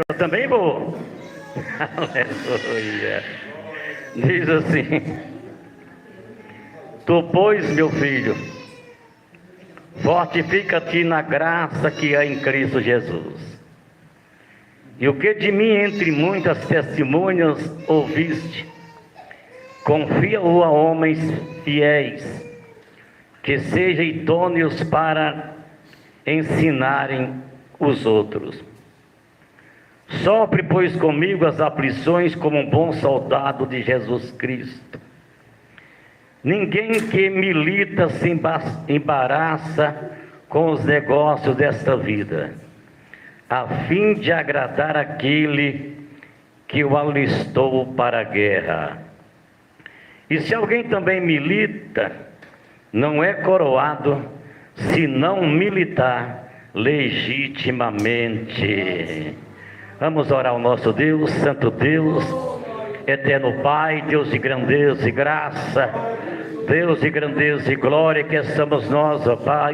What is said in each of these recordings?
Eu também vou. Aleluia. Diz assim: Tu, pois, meu filho, fortifica-te na graça que há em Cristo Jesus. E o que de mim entre muitas testemunhas ouviste, confia-o a homens fiéis, que sejam idôneos para ensinarem os outros. Sofre, pois, comigo as aflições como um bom soldado de Jesus Cristo. Ninguém que milita se embaraça com os negócios desta vida, a fim de agradar aquele que o alistou para a guerra. E se alguém também milita, não é coroado, se não militar legitimamente. Vamos orar ao nosso Deus, Santo Deus, Eterno Pai, Deus de grandeza e graça, Deus de grandeza e glória, que somos nós, ó Pai,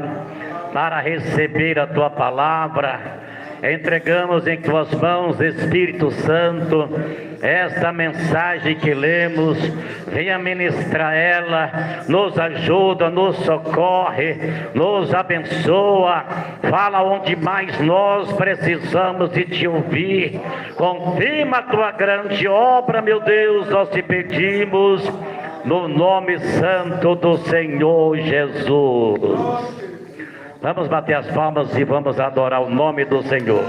para receber a Tua palavra. Entregamos em Tuas mãos, Espírito Santo, esta mensagem que lemos. Venha ministrar ela, nos ajuda, nos socorre, nos abençoa. Fala onde mais nós precisamos de Te ouvir. Confirma a Tua grande obra, meu Deus, nós te pedimos, no nome santo do Senhor Jesus. Vamos bater as palmas e vamos adorar o nome do Senhor.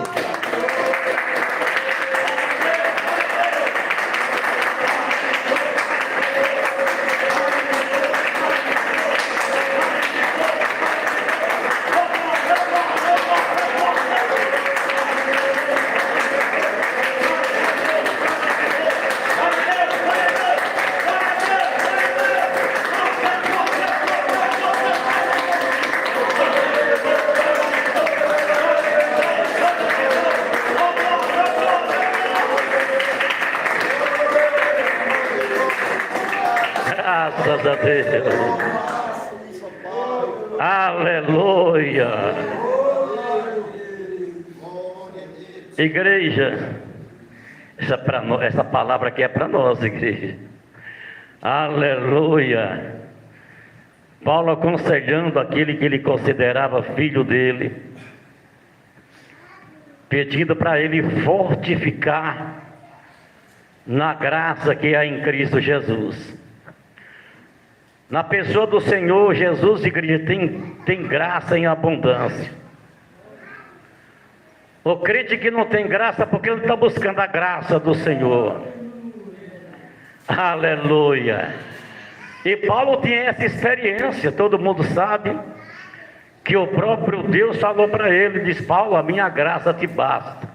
Graças a Deus. Aleluia. Igreja, essa palavra aqui é para nós, igreja. Aleluia. Paulo aconselhando aquele que ele considerava filho dele, pedindo para ele fortificar na graça que há em Cristo Jesus. Na pessoa do Senhor Jesus, igreja, tem graça em abundância. O crente que não tem graça, porque ele está buscando a graça do Senhor. Aleluia. E Paulo tinha essa experiência, todo mundo sabe, que o próprio Deus falou para ele, diz: Paulo, a minha graça te basta.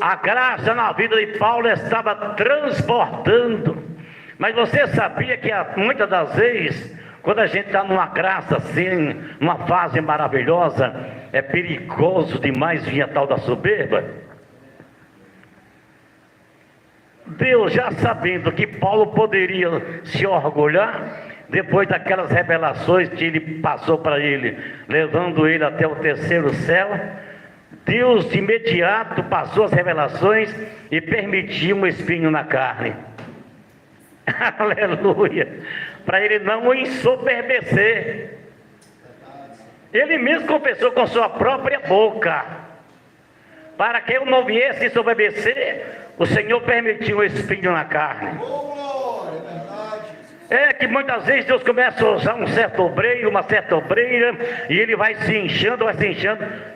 A graça na vida de Paulo estava transbordando. Mas você sabia que muitas das vezes, quando a gente está numa graça assim, numa fase maravilhosa, é perigoso demais vir a tal da soberba? Deus, já sabendo que Paulo poderia se orgulhar, depois daquelas revelações que ele passou para ele, levando ele até o terceiro céu, Deus de imediato passou as revelações e permitiu um espinho na carne. Aleluia. Para ele não o ensoberbecer. Ele mesmo confessou com sua própria boca. Para que eu não viesse ensoberbecer, o Senhor permitiu um espinho na carne. É que muitas vezes Deus começa a usar um certo obreiro, uma certa obreira, e ele vai se inchando.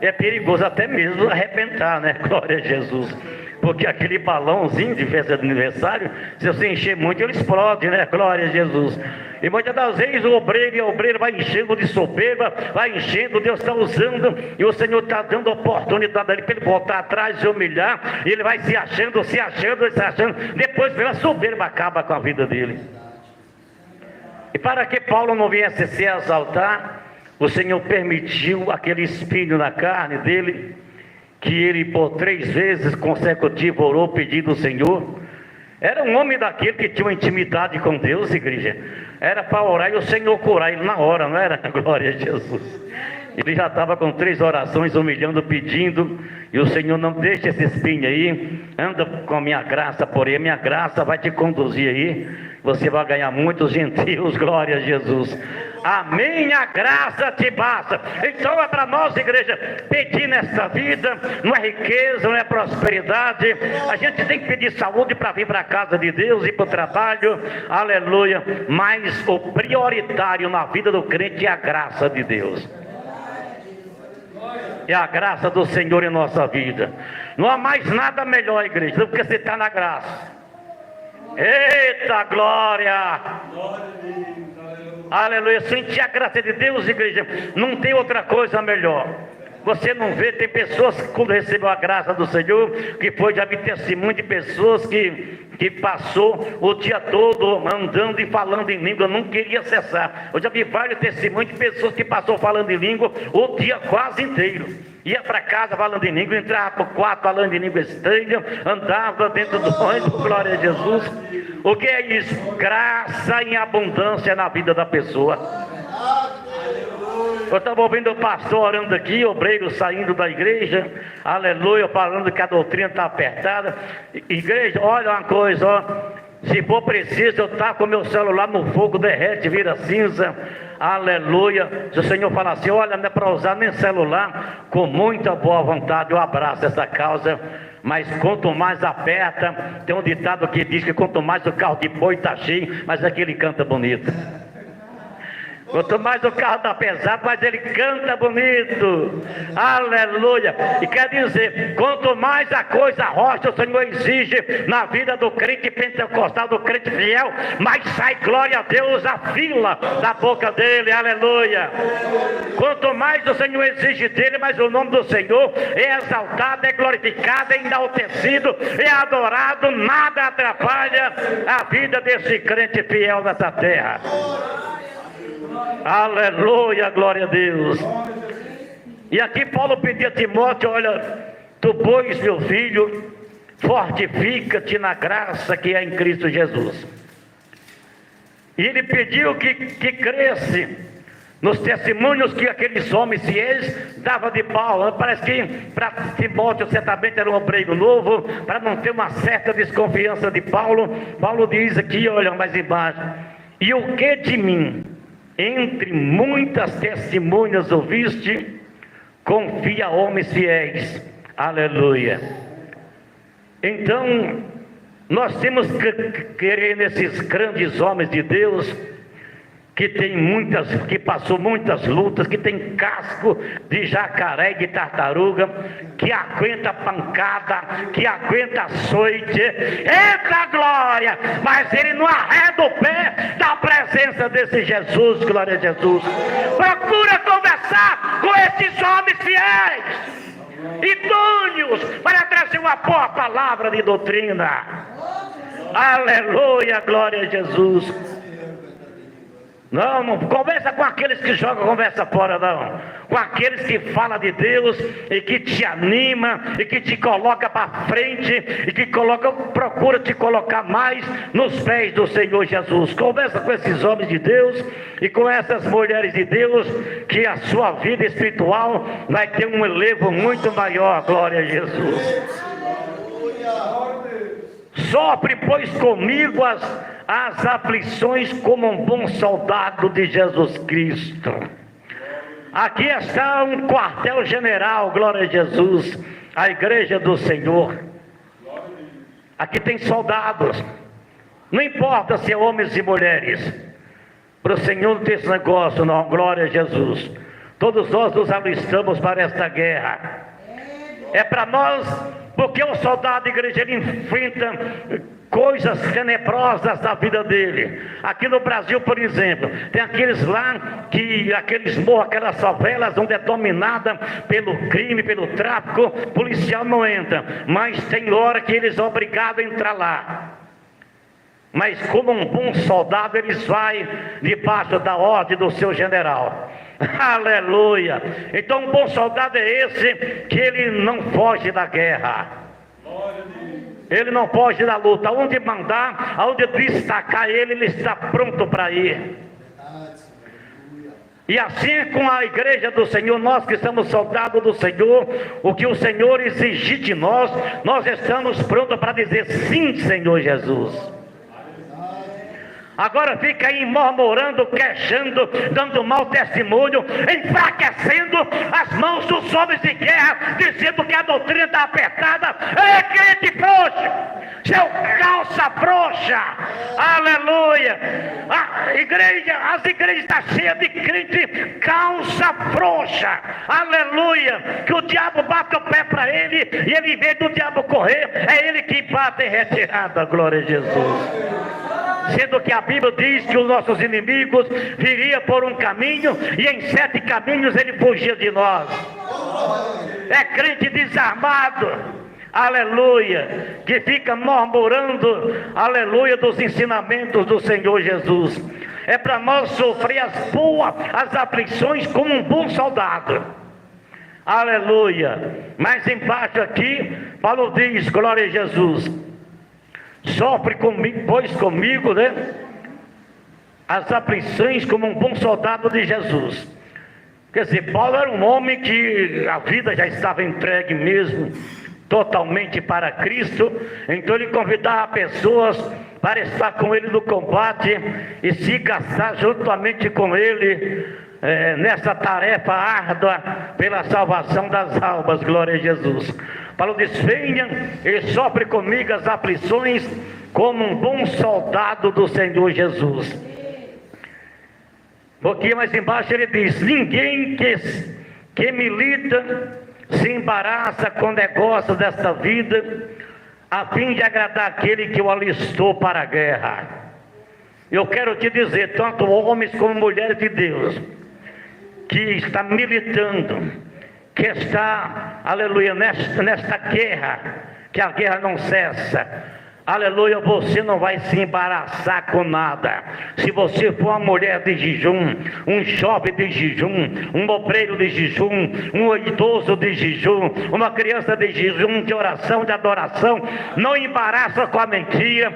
É perigoso até mesmo arrebentar, né? Glória a Jesus. Porque aquele balãozinho de festa de aniversário, se você encher muito, ele explode, né? Glória a Jesus. E muitas das vezes o obreiro e a obreira vai enchendo de soberba, vai enchendo, Deus está usando, e o Senhor está dando oportunidade ali para ele voltar atrás, se humilhar, e ele vai se achando, depois pela soberba acaba com a vida dele. E para que Paulo não viesse se exaltar, o Senhor permitiu aquele espinho na carne dele, que ele por 3 vezes consecutivas orou pedindo ao Senhor. Era um homem daquele que tinha uma intimidade com Deus, igreja. Era para orar e o Senhor curar ele na hora, não era? Glória a Jesus. Ele já estava com 3 orações, humilhando, pedindo, e o Senhor: não deixa esse espinho aí, anda com a minha graça, porém a minha graça vai te conduzir aí, você vai ganhar muitos gentios, glória a Jesus. A minha graça te basta. Então é para nós, igreja, pedir nessa vida, não é riqueza, não é prosperidade, a gente tem que pedir saúde para vir para a casa de Deus e para o trabalho, aleluia, mas o prioritário na vida do crente é a graça de Deus. É a graça do Senhor em nossa vida. Não há mais nada melhor, igreja, do que você estar na graça. Eita glória! Aleluia, sentir a graça de Deus, igreja, não tem outra coisa melhor. Você não vê, tem pessoas que quando recebeu a graça do Senhor, que foi, já vi testemunho de pessoas que passou o dia todo andando e falando em língua, não queria cessar. Eu já vi vários testemunhos de pessoas que passou falando em língua o dia quase inteiro. Ia para casa falando em língua, entrava para o quarto falando em língua estranha, andava dentro do ônibus, glória a Jesus. O que é isso? Graça em abundância na vida da pessoa. Eu estava ouvindo o pastor orando aqui, obreiro saindo da igreja, aleluia, falando que a doutrina está apertada. Igreja, olha uma coisa, ó, se for preciso, eu estou com meu celular no fogo, derrete, vira cinza, aleluia. Se o Senhor falar assim: olha, não é para usar nem celular, com muita boa vontade eu abraço essa causa. Mas quanto mais aperta, tem um ditado que diz que quanto mais o carro de boi está cheio, mais aquele canta bonito. Quanto mais o carro está pesado, mais ele canta bonito, aleluia. E quer dizer, quanto mais a coisa rocha o Senhor exige na vida do crente pentecostal, do crente fiel, mais sai, glória a Deus, a fila da boca dele, aleluia. Quanto mais o Senhor exige dele, mais o nome do Senhor é exaltado, é glorificado, é enaltecido, é adorado. Nada atrapalha a vida desse crente fiel nessa terra. Aleluia, glória a Deus. E aqui Paulo pediu a Timóteo: olha, tu pois, meu filho, fortifica-te na graça que é em Cristo Jesus. E ele pediu que cresce nos testemunhos que aqueles homens fiéis davam de Paulo. Parece que para Timóteo certamente era um obreiro novo, para não ter uma certa desconfiança de Paulo. Paulo diz aqui, olha mais embaixo: e o que de mim, entre muitas testemunhas ouviste, confia a homens fiéis, aleluia. Então nós temos que querer nesses grandes homens de Deus, que passou muitas lutas, que tem casco de jacaré e de tartaruga, que aguenta pancada, que aguenta açoite, eita glória, mas ele não arreda o pé da presença desse Jesus, glória a Jesus. Procura conversar com esses homens fiéis, idôneos, para trazer uma boa palavra de doutrina, aleluia, glória a Jesus. Não conversa com aqueles que jogam conversa fora, não. Com aqueles que falam de Deus e que te anima e que te coloca para frente e que procura te colocar mais nos pés do Senhor Jesus. Conversa com esses homens de Deus e com essas mulheres de Deus, que a sua vida espiritual vai ter um elevo muito maior, glória a Jesus. Sofre, pois, comigo as aflições como um bom soldado de Jesus Cristo. Aqui está um quartel-general, glória a Jesus, a igreja do Senhor. Aqui tem soldados, não importa se é homens e mulheres, para o Senhor não tem esse negócio não, glória a Jesus. Todos nós nos alistamos para esta guerra, é para nós, porque o soldado, igreja, ele enfrenta coisas tenebrosas da vida dele. Aqui no Brasil, por exemplo, tem aqueles lá, aqueles morros, aquelas favelas onde é dominada pelo crime, pelo tráfico, policial não entra, mas tem hora que eles são obrigados a entrar lá. Mas como um bom soldado, eles vão debaixo da ordem do seu general. Aleluia! Então um bom soldado é esse que ele não foge da guerra, ele não foge da luta. Aonde mandar, aonde destacar ele está pronto para ir. E assim é com a igreja do Senhor, nós que somos soldados do Senhor, o que o Senhor exigir de nós, nós estamos prontos para dizer sim, Senhor Jesus. Agora fica aí murmurando, queixando, dando mau testemunho, enfraquecendo as mãos dos homens de guerra, dizendo que a doutrina está apertada. Ei, crente frouxo, seu calça frouxa, aleluia. As igrejas estão cheias de crente calça frouxa, aleluia. Que o diabo bate o pé para ele, e ele, em vez do diabo correr, é ele que bate em retirada, glória a Jesus. Sendo que a Bíblia diz que os nossos inimigos viriam por um caminho e em 7 caminhos ele fugia de nós. É crente desarmado, aleluia, que fica murmurando, aleluia, dos ensinamentos do Senhor Jesus. É para nós sofrer as aflições como um bom soldado, aleluia. Mas embaixo aqui, Paulo diz, glória a Jesus, sofre comigo, pois comigo, né, as aflições como um bom soldado de Jesus. Quer dizer, Paulo era um homem que a vida já estava entregue mesmo, totalmente para Cristo. Então ele convidava pessoas para estar com ele no combate e se gastar juntamente com ele nessa tarefa árdua pela salvação das almas, glória a Jesus. Paulo diz, venha e sofre comigo as aflições como um bom soldado do Senhor Jesus. Um pouquinho mais embaixo ele diz, ninguém que milita se embaraça com negócios desta vida, a fim de agradar aquele que o alistou para a guerra. Eu quero te dizer, tanto homens como mulheres de Deus, que está militando, que está, aleluia, nesta guerra, que a guerra não cessa, aleluia, você não vai se embaraçar com nada. Se você for uma mulher de jejum, um jovem de jejum, um obreiro de jejum, um idoso de jejum, uma criança de jejum, de oração, de adoração, não embaraça com a mentira,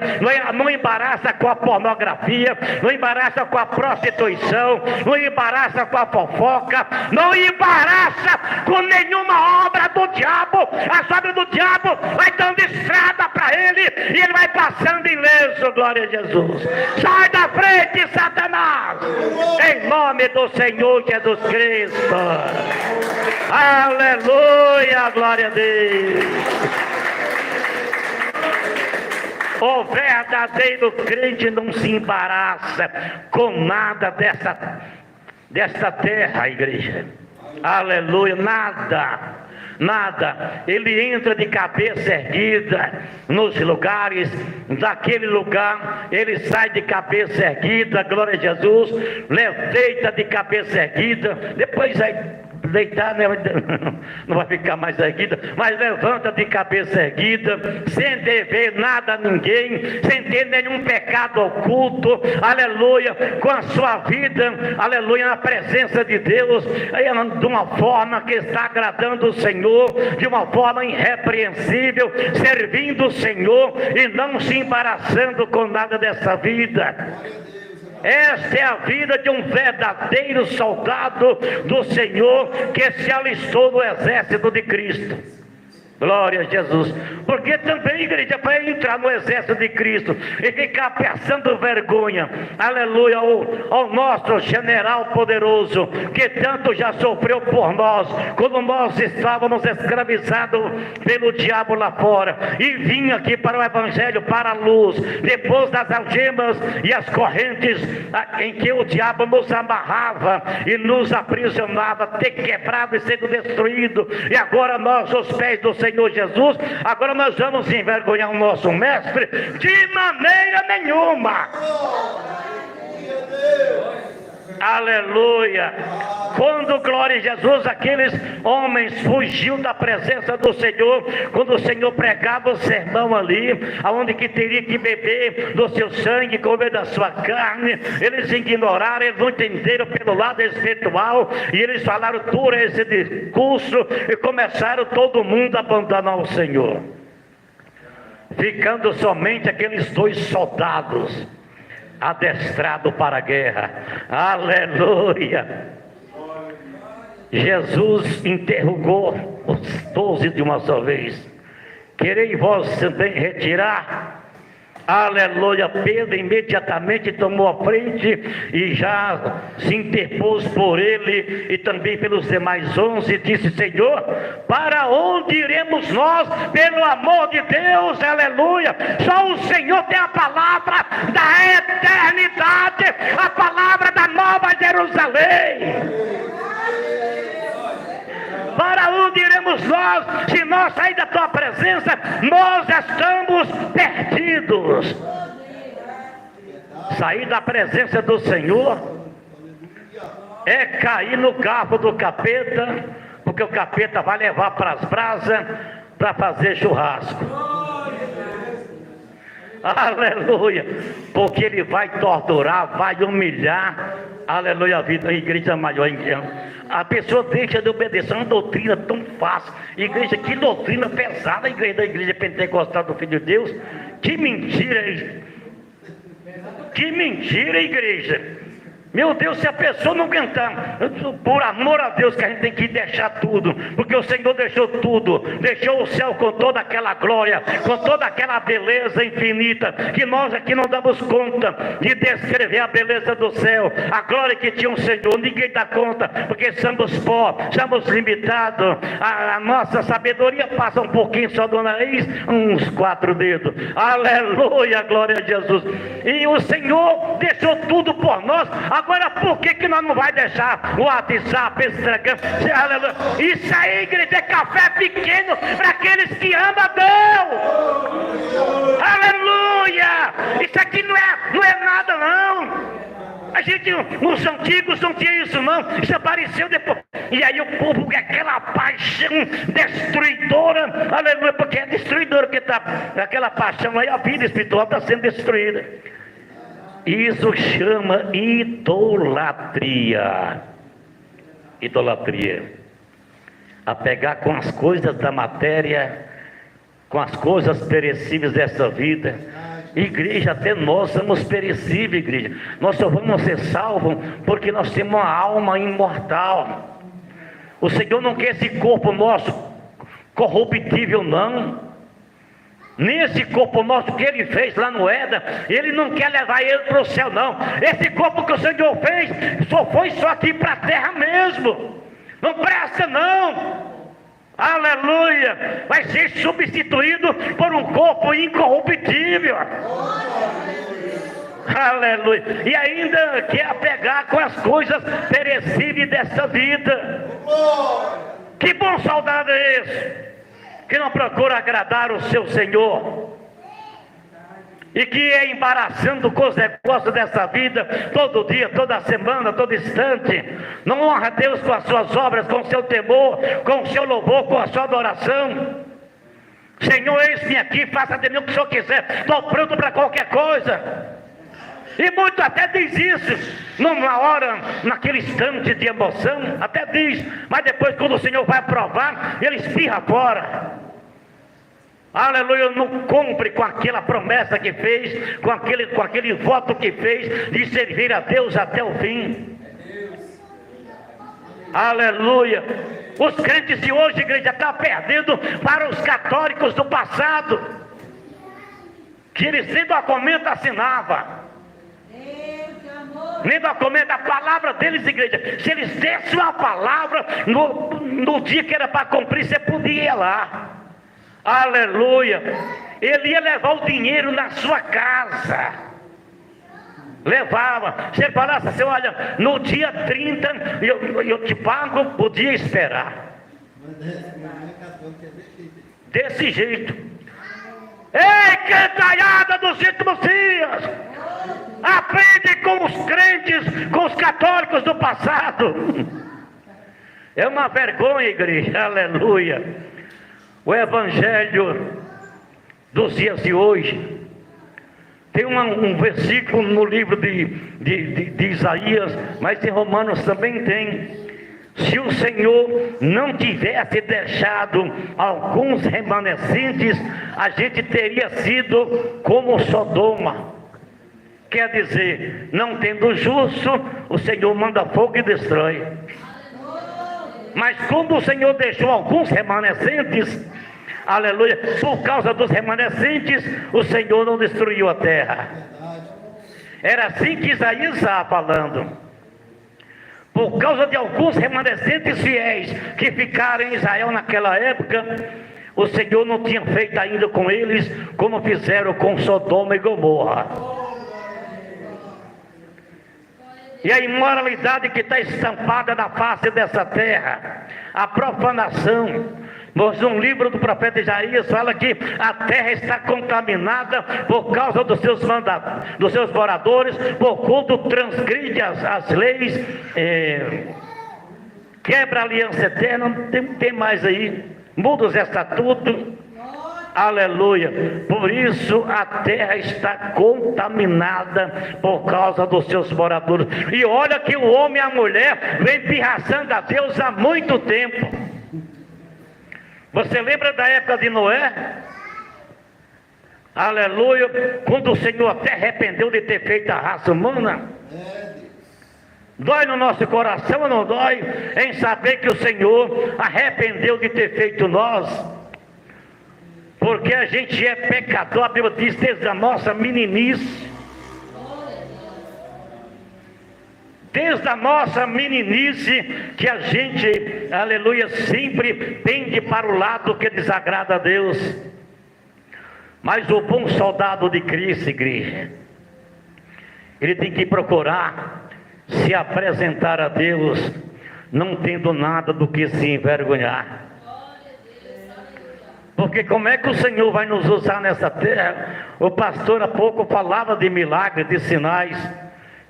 não embaraça com a pornografia, não embaraça com a prostituição, não embaraça com a fofoca, não embaraça com nenhuma obra do diabo. As obras do diabo vai dando estrada para ele e ele vai passando ileso, glória a Jesus. Sai da frente, Satanás, em nome do Senhor Jesus Cristo. Aleluia, glória a Deus. O verdadeiro crente não se embaraça com nada desta terra, igreja. Aleluia, nada. Ele entra de cabeça erguida nos lugares, daquele lugar ele sai de cabeça erguida, glória a Jesus, deita de cabeça erguida, depois vai deitar, né? Não vai ficar mais erguida, mas levanta de cabeça erguida, sem dever nada a ninguém, sem ter nenhum pecado oculto, aleluia, com a sua vida, aleluia, na presença de Deus, de uma forma que está agradando o Senhor, de uma forma irrepreensível, servindo o Senhor e não se embaraçando com nada dessa vida. Esta é a vida de um verdadeiro soldado do Senhor que se alistou no exército de Cristo. Glória a Jesus. Porque também, igreja, para entrar no exército de Cristo e ficar passando vergonha, aleluia, ao nosso general poderoso, que tanto já sofreu por nós, quando nós estávamos escravizados pelo diabo lá fora, e vinha aqui para o evangelho, para a luz, depois das algemas e as correntes em que o diabo nos amarrava e nos aprisionava, ter quebrado e sendo destruído, e agora nós, os pés do Senhor Jesus, agora nós vamos envergonhar o nosso mestre? De maneira nenhuma. Aleluia. Quando, glória a Jesus, aqueles homens fugiu da presença do Senhor, quando o Senhor pregava o sermão ali, aonde que teria que beber do seu sangue, comer da sua carne, eles ignoraram, eles não entenderam pelo lado espiritual, e eles falaram por esse discurso, e começaram todo mundo a abandonar o Senhor, ficando somente aqueles 2 soldados adestrado para a guerra. Aleluia. Jesus interrogou os 12 de uma só vez: quereis vós também retirar? Aleluia. Pedro imediatamente tomou a frente e já se interpôs por ele e também pelos demais 11, disse: Senhor, para onde iremos nós? Pelo amor de Deus, aleluia. Só o Senhor tem a palavra da eternidade, a palavra da Nova Jerusalém. Para onde iremos nós? Se nós sair da tua presença, nós estamos perdidos. Sair da presença do Senhor é cair no carro do capeta, porque o capeta vai levar para as brasas para fazer churrasco. Aleluia. Porque ele vai torturar, vai humilhar. Aleluia, a vida, a igreja maior. A pessoa deixa de obedecer uma doutrina tão fácil. Igreja, que doutrina pesada, a igreja da igreja pentecostal do Filho de Deus. Que mentira, que mentira, igreja. Meu Deus, se a pessoa não aguentar, por amor a Deus que a gente tem que deixar tudo, porque o Senhor deixou tudo, deixou o céu com toda aquela glória, com toda aquela beleza infinita, que nós aqui não damos conta de descrever a beleza do céu, a glória que tinha o Senhor. Ninguém dá conta, porque somos pó, somos limitados, a nossa sabedoria passa um pouquinho só do nariz, uns 4 dedos. Aleluia, glória a Jesus. E o Senhor deixou tudo por nós. Agora, por que nós não vai deixar o WhatsApp, Instagram? Isso aí, igreja, é café pequeno para aqueles que amam a Deus. Aleluia! Isso aqui não é nada, não. A gente, os antigos não tinha isso, não. Isso apareceu depois. E aí o povo, aquela paixão destruidora, aleluia, porque é destruidora, porque tá, aquela paixão aí, a vida espiritual está sendo destruída. Isso chama idolatria. Idolatria. Apegar com as coisas da matéria, com as coisas perecíveis dessa vida. Igreja, até nós somos perecíveis, igreja. Nós só vamos ser salvos porque nós temos uma alma imortal. O Senhor não quer esse corpo nosso corruptível, não. Nesse corpo nosso que Ele fez lá no Éden, Ele não quer levar ele para o céu, não. Esse corpo que o Senhor fez, só foi só aqui para a terra mesmo. Não presta, não. Aleluia. Vai ser substituído por um corpo incorruptível. Aleluia. E ainda quer apegar com as coisas perecíveis dessa vida. Que bom soldado é esse que não procura agradar o seu Senhor, e que é embaraçando com os negócios dessa vida, todo dia, toda semana, todo instante, não honra a Deus com as suas obras, com o seu temor, com o seu louvor, com a sua adoração. Senhor, eis-me aqui, faça de mim o que o Senhor quiser, estou pronto para qualquer coisa. E muito até diz isso, numa hora, naquele instante de emoção, até diz, mas depois quando o Senhor vai provar, ele espirra fora. Aleluia, não cumpre com aquela promessa que fez, com aquele voto que fez, de servir a Deus até o fim. Aleluia. Os crentes de hoje, igreja, estão perdendo para os católicos do passado, que eles nem documento assinavam. Nem documento, a palavra deles, igreja. Se eles dessem uma palavra no dia que era para cumprir, você podia ir lá. Aleluia. Ele ia levar o dinheiro na sua casa. Levava. Se ele falasse assim, olha, no dia 30 eu te pago, podia esperar. Desse jeito. Ei, cantalhada dos últimos dias, aprende com os crentes, com os católicos do passado. É uma vergonha, igreja. Aleluia. O evangelho dos dias de hoje tem um versículo no livro de Isaías, mas em Romanos também tem. Se o Senhor não tivesse deixado alguns remanescentes, a gente teria sido como Sodoma. Quer dizer, não tendo justo, o Senhor manda fogo e destrói. Mas como o Senhor deixou alguns remanescentes, aleluia, por causa dos remanescentes, o Senhor não destruiu a terra. Era assim que Isaías estava falando. Por causa de alguns remanescentes fiéis que ficaram em Israel naquela época, o Senhor não tinha feito ainda com eles como fizeram com Sodoma e Gomorra. E a imoralidade que está estampada na face dessa terra, a profanação. Mas um livro do profeta Isaías fala que a terra está contaminada por causa dos seus moradores, por quanto transgride as leis, quebra a aliança eterna. Tem mais aí, muda os estatutos, aleluia. Por isso a terra está contaminada por causa dos seus moradores. E olha que o homem e a mulher vem pirraçando a Deus há muito tempo. Você lembra da época de Noé? Aleluia, quando o Senhor até arrependeu de ter feito a raça humana. Dói no nosso coração ou não dói? Em saber que o Senhor arrependeu de ter feito nós. Porque a gente é pecador, a Bíblia diz, desde a nossa meninice. Desde a nossa meninice, que a gente, aleluia, sempre pende para o lado que desagrada a Deus. Mas o bom soldado de Cristo, igreja, ele tem que procurar se apresentar a Deus, não tendo nada do que se envergonhar. Porque como é que o Senhor vai nos usar nessa terra? O pastor há pouco falava de milagres, de sinais,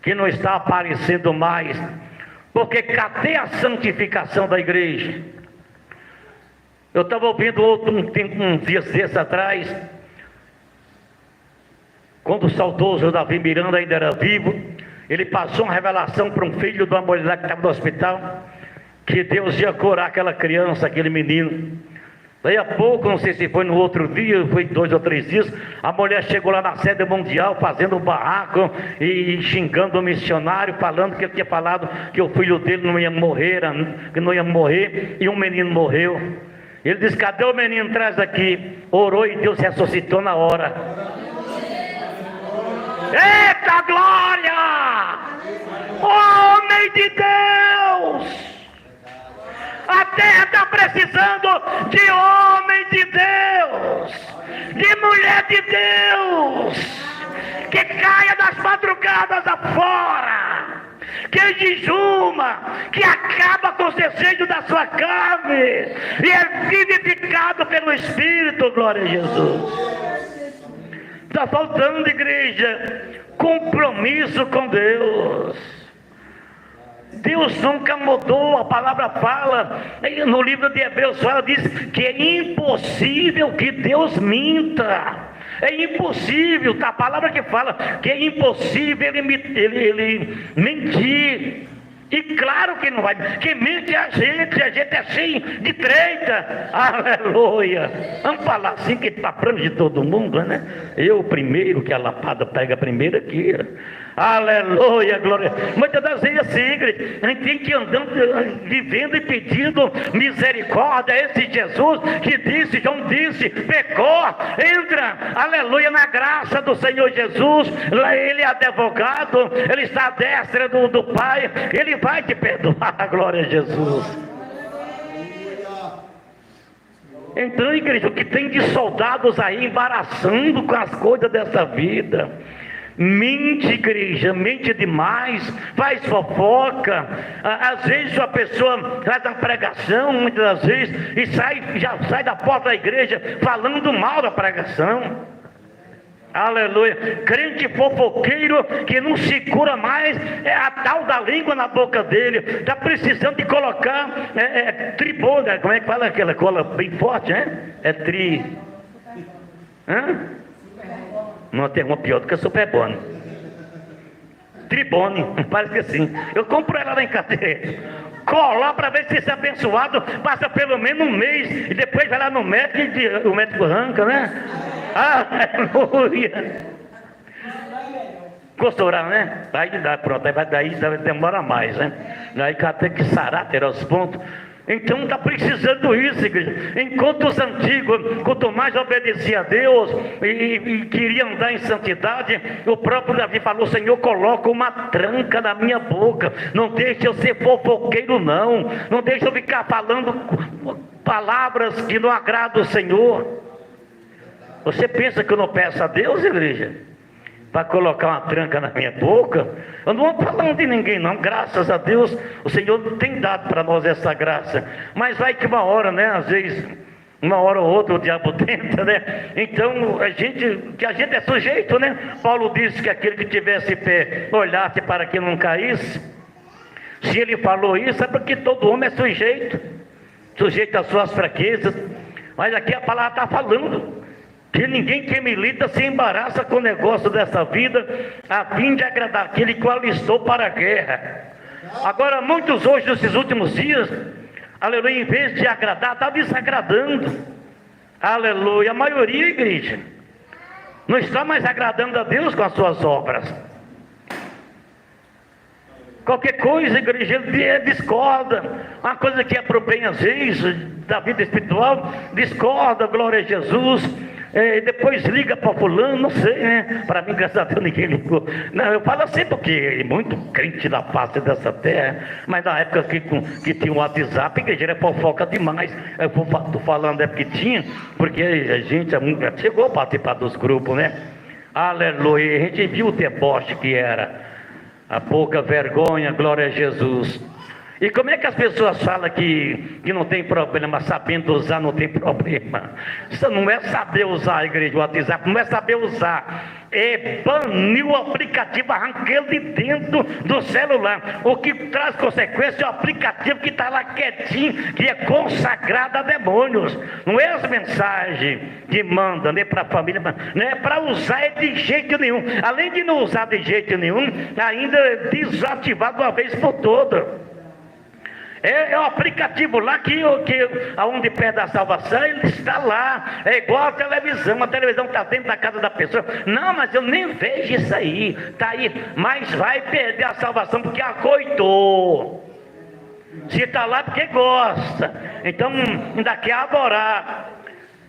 que não está aparecendo mais. Porque cadê a santificação da igreja? Eu estava ouvindo uns dias desses atrás, quando o saudoso Davi Miranda ainda era vivo, ele passou uma revelação para um filho de uma mulher que estava no hospital, que Deus ia curar aquela criança, aquele menino. Daí a pouco, não sei se foi no outro dia, foi 2 ou 3 dias, a mulher chegou lá na sede mundial, fazendo um barraco e xingando o missionário, falando que ele tinha falado que o filho dele não ia morrer, que não ia morrer, e um menino morreu. Ele disse: cadê o menino? Traz aqui. Orou e Deus ressuscitou na hora. Eita glória! Homem de Deus! A terra está precisando de homem de Deus, de mulher de Deus, que caia das madrugadas afora, que jejuma, que acaba com os desejos da sua carne e é vivificado pelo Espírito. Glória a Jesus. Está faltando, igreja, compromisso com Deus. Deus nunca mudou. A palavra fala, no livro de Hebreus fala, diz que é impossível que Deus minta. É impossível, tá? A palavra que fala que é impossível ele mentir. E claro que não vai. Quem mente é a gente é cheio de treta. Aleluia. Vamos falar assim que está próximo de todo mundo, né? Eu primeiro, que a lapada pega primeiro aqui. Aleluia, glória. Muitas das vezes assim, igreja, a gente tem que ir andando, vivendo e pedindo misericórdia a esse Jesus que disse, João disse, pecou, entra, aleluia, na graça do Senhor Jesus. Ele é advogado, ele está à destra do Pai, ele vai te perdoar. Glória a Jesus. Então, igreja, o que tem de soldados aí embaraçando com as coisas dessa vida? Mente, igreja, mente demais, faz fofoca. Às vezes a pessoa faz uma pregação, muitas das vezes, e já sai da porta da igreja falando mal da pregação. Aleluia. Crente fofoqueiro que não segura mais a tal da língua na boca dele. Está precisando de colocar tribona. Como é que fala aquela cola bem forte, né? Não tem uma pior do que a Superbone. Tribone, parece que assim. Eu compro ela lá em cadeia. Colar para ver se esse abençoado passa pelo menos um mês. E depois vai lá no médico e o médico arranca, né? Aleluia. Costurar, né? Aí dá, pronto. Aí daí demora mais, né? Daí até que sarar, ter os pontos. Então está precisando isso, igreja. Enquanto os antigos, quanto mais obedeciam a Deus e queriam andar em santidade, o próprio Davi falou: Senhor, coloca uma tranca na minha boca, não deixe eu ser fofoqueiro, não deixe eu ficar falando palavras que não agradam o Senhor. Você pensa que eu não peço a Deus, igreja, para colocar uma tranca na minha boca? Eu não vou falando de ninguém não, graças a Deus o Senhor tem dado para nós essa graça, mas vai que uma hora, né, às vezes, uma hora ou outra o diabo tenta, né? Então a gente é sujeito, né? Paulo disse que aquele que tivesse pé olhasse para que não caísse. Se ele falou isso é porque todo homem é sujeito às suas fraquezas, mas aqui a palavra está falando que ninguém que milita se embaraça com o negócio dessa vida, a fim de agradar aquele que o alistou para a guerra. Agora, muitos hoje, nesses últimos dias, aleluia, em vez de agradar, está desagradando. Aleluia, a maioria, igreja, não está mais agradando a Deus com as suas obras. Qualquer coisa, igreja, ele discorda. Uma coisa que é para o bem, às vezes, da vida espiritual, discorda, glória a Jesus. Depois liga para fulano, não sei, né? Para mim, graças a Deus, ninguém ligou. Não, eu falo assim porque muito crente da face dessa terra, mas na época que tinha o WhatsApp, a igreja era fofoca demais. Eu estou falando é porque tinha, porque a gente chegou a participar dos grupos, né? Aleluia, a gente viu o deboche que era, a pouca vergonha, glória a Jesus. E como é que as pessoas falam que não tem problema, sabendo usar não tem problema? Isso não é saber usar a igreja, o WhatsApp, não é saber usar, é banir o aplicativo, arrancar ele de dentro do celular. O que traz consequência é o aplicativo que está lá quietinho, que é consagrado a demônios. Não é as mensagens que manda, nem para a família, não é para usar de jeito nenhum. Além de não usar de jeito nenhum, ainda é desativado uma vez por todas. É o aplicativo lá que aonde perde a salvação, ele está lá. É igual a televisão está dentro da casa da pessoa. Não, mas eu nem vejo isso aí, está aí, mas vai perder a salvação porque acoitou. Se está lá porque gosta, então ainda quer adorar.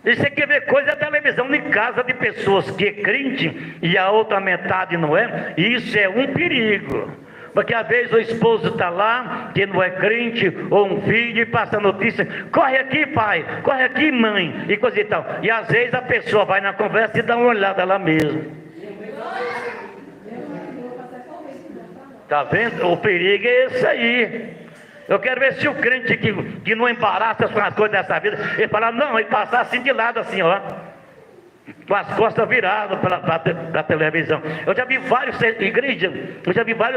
E você quer ver coisa, é televisão em casa de pessoas que é crente e a outra metade não é. Isso é um perigo. Porque às vezes o esposo está lá, que não é crente, ou um filho, e passa a notícia: corre aqui pai, corre aqui mãe, e coisa e tal. E às vezes a pessoa vai na conversa e dá uma olhada lá mesmo. Está vendo? O perigo é esse aí. Eu quero ver se o crente que não embaraça com as coisas dessa vida, ele fala: não, ele passar assim de lado assim, ó, com as costas viradas para a televisão. Eu já vi vários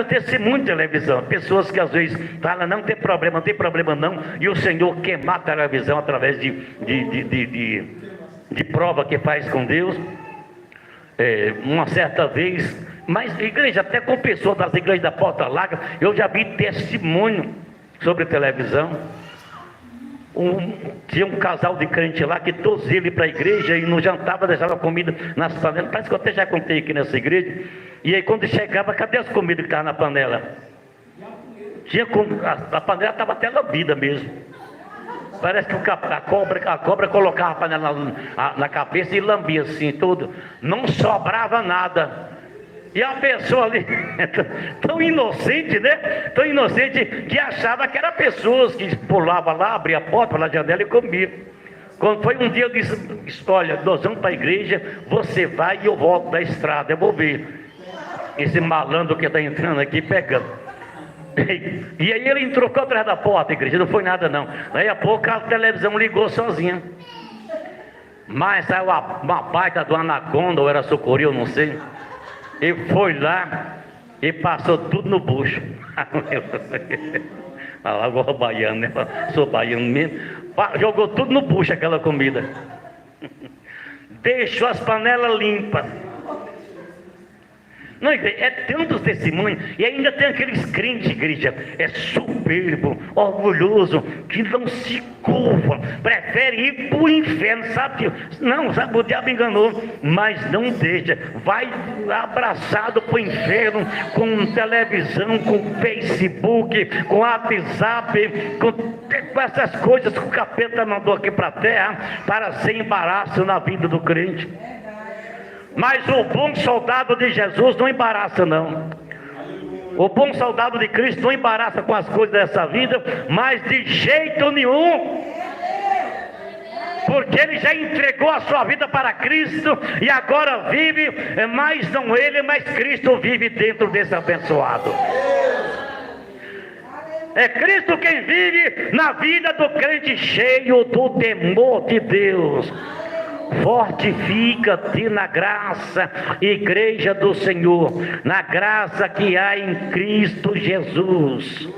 testemunhos de televisão, pessoas que às vezes falam: não tem problema não, e o Senhor queimar a televisão através de prova que faz com Deus. Uma certa vez, mas igreja, até com pessoas das igrejas da Porta Larga, eu já vi testemunho sobre televisão. Tinha um casal de crente lá que todos iam para a igreja e não jantava, deixava comida nas panelas. Parece que eu até já contei aqui nessa igreja. E aí quando chegava, cadê as comidas que estavam na panela? A panela estava até lambida mesmo. Parece que a cobra colocava a panela na cabeça e lambia assim tudo. Não sobrava nada. E a pessoa ali, tão inocente, né? Tão inocente, que achava que eram pessoas que pulavam lá, abriam a porta pela janela e comiam. Quando foi um dia, eu disse: olha, nós vamos para a igreja, você vai e eu volto da estrada, eu vou ver esse malandro que está entrando aqui pegando. E aí ele entrou atrás da porta, igreja, não foi nada não. Daí a pouco a televisão ligou sozinha. Mas saiu uma baita do anaconda, ou era sucuri, eu não sei. E foi lá e passou tudo no bucho. Agora baiano, né? Sou baiano mesmo. Jogou tudo no bucho aquela comida. Deixou as panelas limpas. Não, é tantos testemunhos, e ainda tem aqueles crentes, igreja, é soberbo, orgulhoso, que não se curva, prefere ir para o inferno, sabe? Não, sabe, o diabo enganou, mas não deixa, vai abraçado para o inferno, com televisão, com Facebook, com WhatsApp, com essas coisas que o capeta mandou aqui para a terra, para ser embaraço na vida do crente. Mas o bom soldado de Jesus não embaraça, não. O bom soldado de Cristo não embaraça com as coisas dessa vida, mas de jeito nenhum. Porque ele já entregou a sua vida para Cristo e agora vive, mas não ele, mas Cristo vive dentro desse abençoado. É Cristo quem vive na vida do crente cheio do temor de Deus. Fortifica-te na graça, igreja do Senhor, na graça que há em Cristo Jesus.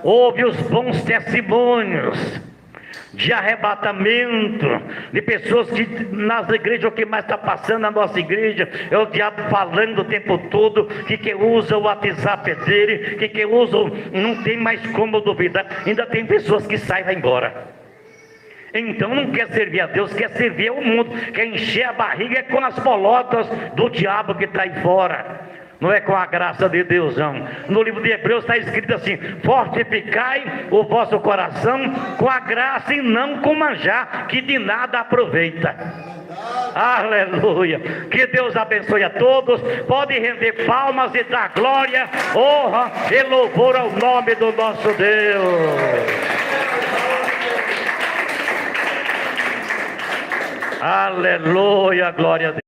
Ouve os bons testemunhos de arrebatamento, de pessoas que nas igrejas, o que mais está passando na nossa igreja é o diabo falando o tempo todo, que quem usa o WhatsApp dele, que quem usa, não tem mais como duvidar. Ainda tem pessoas que saem e vão embora. Então não quer servir a Deus, quer servir ao mundo, quer encher a barriga com as bolotas do diabo que está aí fora. Não é com a graça de Deus, não. No livro de Hebreus está escrito assim: fortificai o vosso coração com a graça e não com manjar, que de nada aproveita. Aleluia. Que Deus abençoe a todos. Pode render palmas e dar glória, honra e louvor ao nome do nosso Deus. Aleluia, glória a Deus.